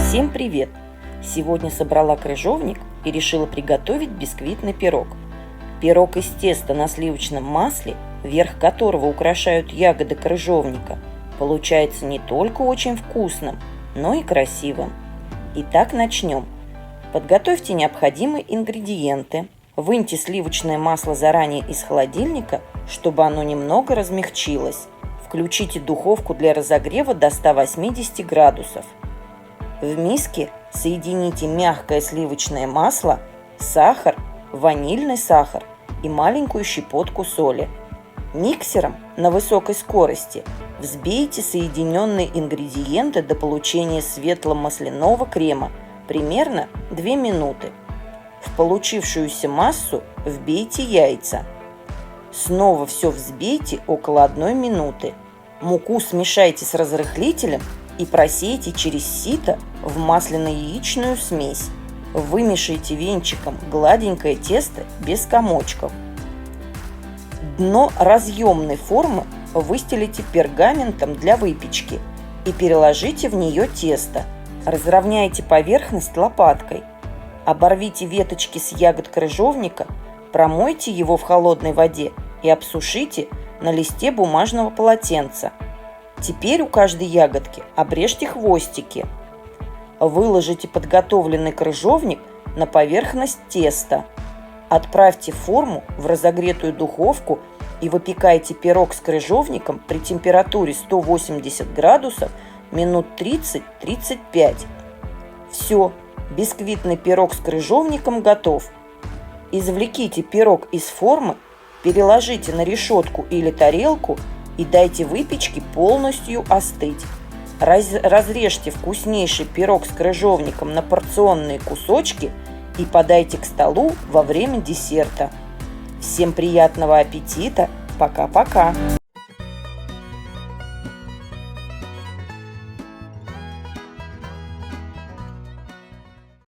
Всем привет! Сегодня собрала крыжовник и решила приготовить бисквитный пирог. Пирог из теста на сливочном масле, верх которого украшают ягоды крыжовника, получается не только очень вкусным, но и красивым. Итак, начнем. Подготовьте необходимые ингредиенты. Выньте сливочное масло заранее из холодильника, чтобы оно немного размягчилось. Включите духовку для разогрева до 180 градусов. В миске соедините мягкое сливочное масло, сахар, ванильный сахар и маленькую щепотку соли. Миксером на высокой скорости взбейте соединенные ингредиенты до получения светло-масляного крема, примерно 2 минуты. В получившуюся массу вбейте яйца. Снова все взбейте около 1 минуты. Муку смешайте с разрыхлителем и просейте через сито в масляно-яичную смесь. Вымешайте венчиком гладенькое тесто без комочков. Дно разъемной формы выстелите пергаментом для выпечки и переложите в нее тесто. Разровняйте поверхность лопаткой. Оборвите веточки с ягод крыжовника, промойте его в холодной воде и обсушите на листе бумажного полотенца. Теперь у каждой ягодки обрежьте хвостики. Выложите подготовленный крыжовник на поверхность теста. Отправьте форму в разогретую духовку и выпекайте пирог с крыжовником при температуре 180 градусов минут 30-35. Все, бисквитный пирог с крыжовником готов. Извлеките пирог из формы, переложите на решетку или тарелку и дайте выпечке полностью остыть. Разрежьте вкуснейший пирог с крыжовником на порционные кусочки и подайте к столу во время десерта. Всем приятного аппетита! Пока-пока!